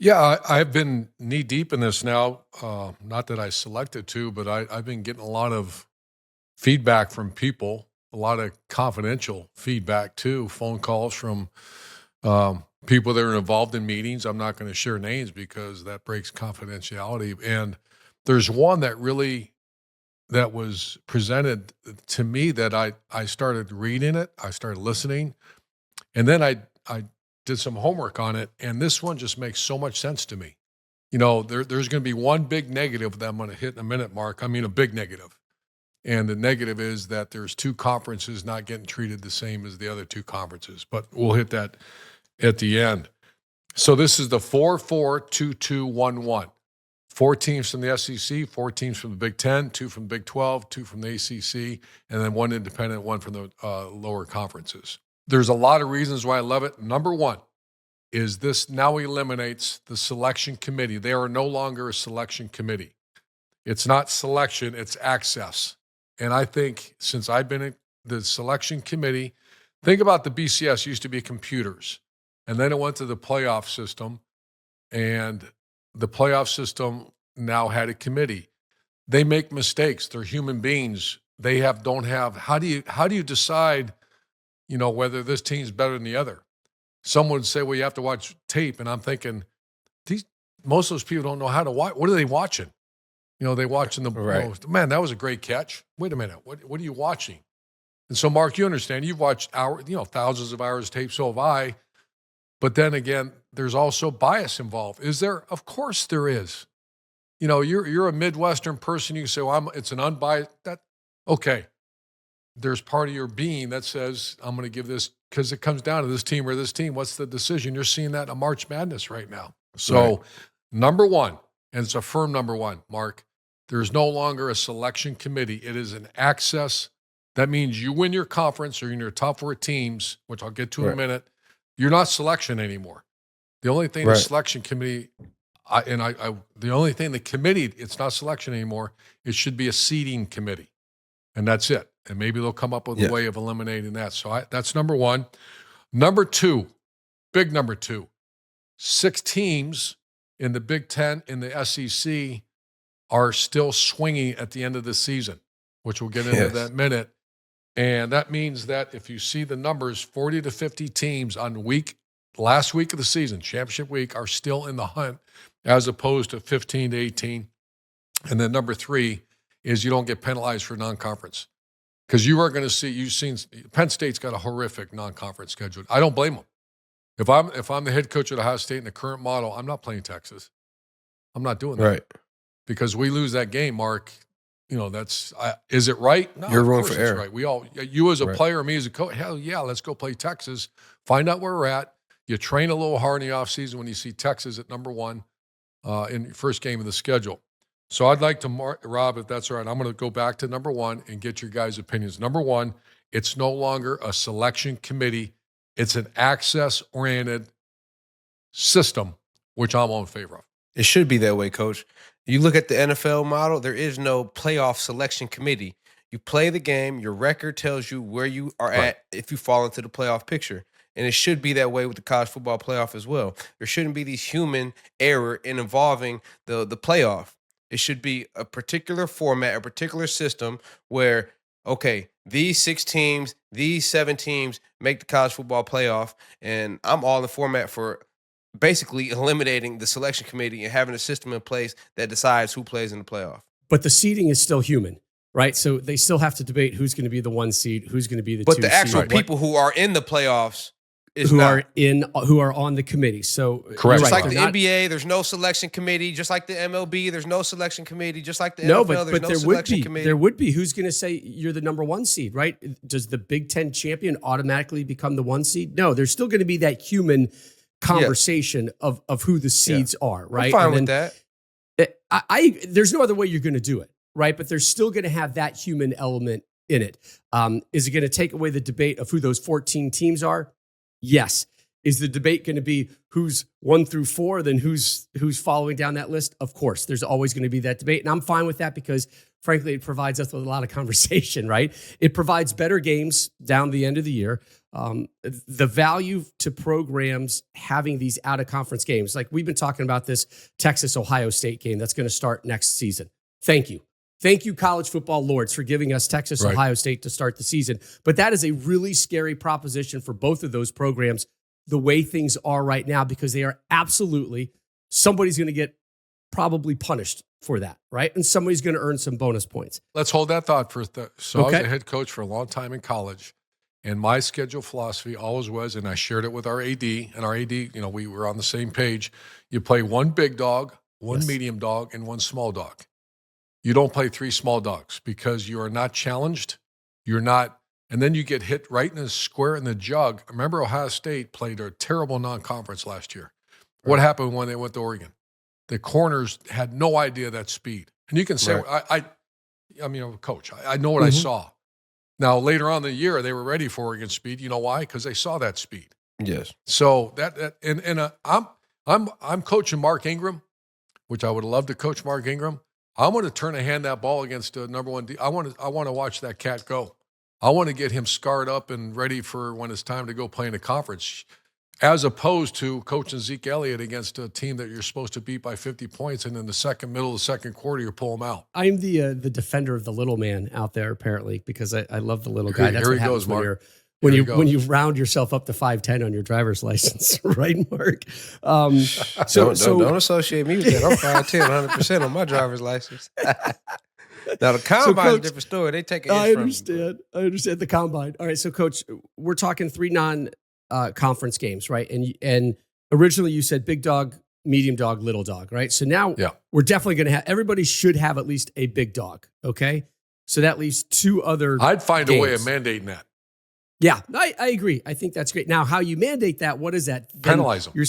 Yeah, I've been knee deep in this now. Not that I selected to, but I've been getting a lot of feedback from people, a lot of confidential feedback too, phone calls from people that are involved in meetings. I'm not going to share names because that breaks confidentiality. And there's one that was presented to me that I started reading it, I started listening, and then I did some homework on it, and this one just makes so much sense to me. There's going to be one big negative that I'm going to hit in a minute, Mark. I mean, a big negative. And the negative is that there's two conferences not getting treated the same as the other two conferences, but we'll hit that at the end. So this is the 4-4-2-2-1-1. Four teams from the SEC, four teams from the Big Ten, two from the Big 12, two from the ACC, and then one independent, one from the lower conferences. There's a lot of reasons why I love it. Number one is this now eliminates the selection committee. They are no longer a selection committee. It's not selection, it's access. And I think since I've been in the selection committee, think about the BCS used to be computers, and then it went to the playoff system, and the playoff system now had a committee. They make mistakes. They're human beings. Don't have. How do you decide, whether this team's better than the other? Someone would say, well, you have to watch tape. And I'm thinking, most of those people don't know how to watch. What are they watching? They watching the Right. man, that was a great catch. Wait a minute. What are you watching? And so, Mark, you understand, you've watched thousands of hours of tape, so have I. But then again, there's also bias involved. Is there? Of course there is. You're a Midwestern person. You say, well, it's an unbiased. Okay. There's part of your being that says, I'm going to give this, because it comes down to this team or this team. What's the decision? You're seeing that in March Madness right now. So, Right. Number one, and it's a firm number one, Mark, there's no longer a selection committee. It is an access. That means you win your conference or in your top four teams, which I'll get to in a Right. minute. You're not selection anymore. The only thing the selection committee, the only thing the committee, it's not selection anymore. It should be a seeding committee, and that's it. And maybe they'll come up with a way of eliminating that. So that's number one. Number two, big number two, 6 teams in the Big Ten in the SEC are still swinging at the end of the season, which we'll get into that minute. And that means that if you see the numbers, 40 to 50 teams on last week of the season, championship week, are still in the hunt as opposed to 15 to 18. And then number 3 is you don't get penalized for non-conference. Because you've seen Penn State's got a horrific non-conference schedule. I don't blame them. If I'm the head coach at Ohio State in the current model, I'm not playing Texas. I'm not doing that. Right. Because we lose that game, Mark. Is it right? No, You're of room course for it's error. right. You as a player, me as a coach, hell yeah, let's go play Texas. Find out where we're at. You train a little hard in the offseason when you see Texas at number 1 in your first game of the schedule. So I'd like to, Rob, if that's all right, I'm going to go back to number 1 and get your guys' opinions. Number 1, it's no longer a selection committee. It's an access-oriented system, which I'm all in favor of. It should be that way, Coach. You look at the NFL model, there is no playoff selection committee. You play the game, your record tells you where you are at if you fall into the playoff picture. And it should be that way with the college football playoff as well. There shouldn't be these human error in involving the playoff. It should be a particular format, a particular system where, okay, these 6 teams, these 7 teams make the college football playoff, and I'm all in the format for basically eliminating the selection committee and having a system in place that decides who plays in the playoff. But the seeding is still human, right? So they still have to debate who's going to be the 1 seed, who's going to be the 2 seed. But the actual people who are in the playoffs who are on the committee. So correct. Just like the NBA, there's no selection committee. Just like the MLB, there's no selection committee. Just like the NFL, there's no selection committee. There would be. Who's going to say you're the number 1 seed, right? Does the Big Ten champion automatically become the 1 seed? No, there's still going to be that human conversation of who the seeds are, right? I'm fine with that. There's no other way you're going to do it, right? But there's still going to have that human element in it. Is it going to take away the debate of who those 14 teams are? Yes. Is the debate going to be who's 1 through 4, then who's following down that list? Of course, there's always going to be that debate. And I'm fine with that because, frankly, it provides us with a lot of conversation, right? It provides better games down the end of the year. The value to programs having these out of conference games, like we've been talking about this Texas Ohio State game that's going to start next season. Thank you. Thank you, college football lords, for giving us Texas, Right. Ohio State to start the season. But that is a really scary proposition for both of those programs, the way things are right now, because they are absolutely, somebody's going to get probably punished for that, right? And somebody's going to earn some bonus points. Let's hold that thought for so I was Okay. a head coach for a long time in college, and my schedule philosophy always was, and I shared it with our AD, and our AD, you know, we were on the same page. You play one big dog, one Yes. medium dog, and one small dog. You don't play three small dogs because you are not challenged. You're not, and then you get hit right in the square in the jug. Remember, Ohio State played a terrible non-conference last year. What Right. happened when they went to Oregon? The corners had no idea that speed. And you can say, Right. I mean, I'm a coach. I know what I Mhm. saw. Now, later on in the year, they were ready for Oregon speed. You know why? Because they saw that speed. Yes. So I'm coaching Mark Ingram, which I would love to coach Mark Ingram. I want to turn a hand that ball against a number one. I want to watch that cat go. I want to get him scarred up and ready for when it's time to go play in a conference, as opposed to coaching Zeke Elliott against a team that you're supposed to beat by 50 points, and in the middle of the second quarter, you pull them out. I'm the defender of the little man out there, apparently, because I love the little guy. Here- That's here what he happens goes, when Mark. you're Here he when goes. you round yourself up to 5'10" on your driver's license, right, Mark? Don't associate me with that. I'm 5'10", 100% on my driver's license. Now, the combine's Coach, a different story. They take it I from understand. I understand the combine. All right, so Coach, we're talking 3 non-conference games, right? And originally you said big dog, medium dog, little dog, right? So now Yeah. we're definitely going to have, everybody should have at least a big dog, okay? So that leaves 2 other I'd find a way of games. mandating that. Yeah, I agree. I think that's great. Now, how you mandate that, what is that? Then Penalize them.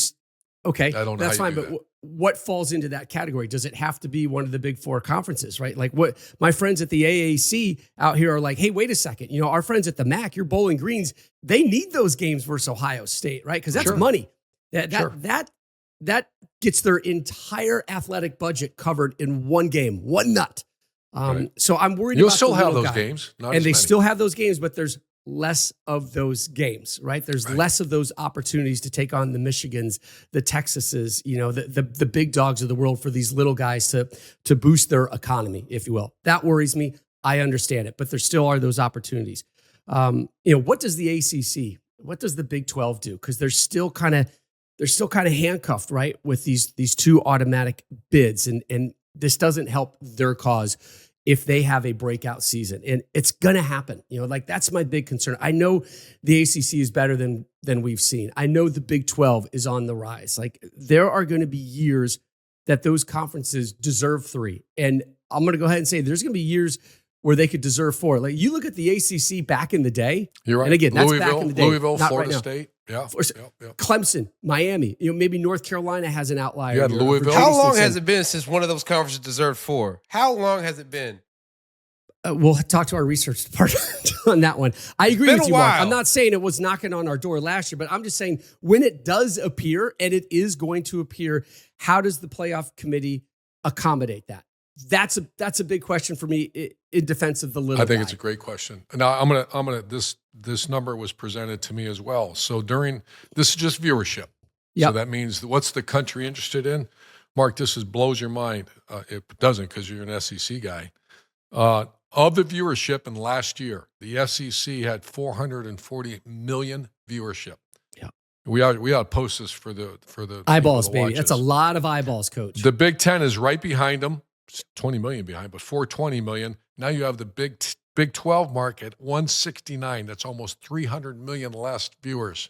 Okay, I don't know that's how you fine. do But what falls into that category? Does it have to be one of the big 4 conferences, right? Like what my friends at the AAC out here are like, hey, wait a second. You know, our friends at the MAC, your Bowling Greens, they need those games versus Ohio State, right? Because that's Sure. money. Sure. That gets their entire athletic budget covered in one game, one nut. Right. So I'm worried You'll about still the have little those guy. games. Not And as they many. still have those games, but there's less of those games, right? There's Right. less of those opportunities to take on the Michigans, the Texases, you know, the big dogs of the world for these little guys to boost their economy, if you will. That worries me. I understand it, but there still are those opportunities. You know, what does the ACC, what does the Big 12 do? Because they're still kind of handcuffed, right, with these 2 automatic bids, and this doesn't help their cause if they have a breakout season, and it's going to happen. You know, like that's my big concern. I know the ACC is better than we've seen. I know the Big 12 is on the rise. Like there are going to be years that those conferences deserve 3, and I'm going to go ahead and say there's going to be years where they could deserve 4. Like you look at the ACC back in the day. You're right. And again, that's back in the day, Louisville, not Florida right now. State. Yeah. Yep. Clemson, Miami, you know, maybe North Carolina has an outlier. You had here. Louisville. Virginia How long State's has it been since one of those conferences deserved 4? How long has it been? We'll talk to our research department on that one. I agree been with a you, Mark. while. I'm not saying it was knocking on our door last year, but I'm just saying when it does appear, and it is going to appear, how does the playoff committee accommodate that? That's a big question for me in defense of the little I think guy. it's a great question. Now I'm gonna this number was presented to me as well. So this is just viewership. Yep. So that means what's the country interested in? Mark, blows your mind. It doesn't because you're an SEC guy. Of the viewership in last year, the SEC had 440 million viewership. Yeah. We ought to post this for the Eyeballs, people to baby. watch That's a this. lot of eyeballs, Coach. The Big Ten is right behind them. It's 20 million behind, but 420 million. Now you have the Big 12 market, 169. That's almost 300 million less viewers.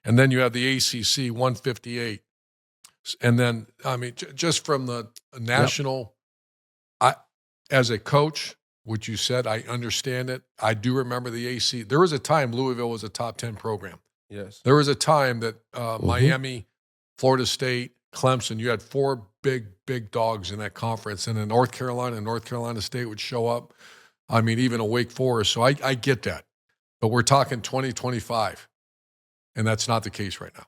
And then you have the ACC, 158. And then, I mean, just from the national, as a coach, what you said, I understand it. I do remember the AC. There was a time Louisville was a top 10 program. Yes. There was a time that Miami, Florida State, Clemson, you had 4 big dogs in that conference. And then North Carolina State would show up. I mean, even a Wake Forest. So I get that. But we're talking 2025. And that's not the case right now.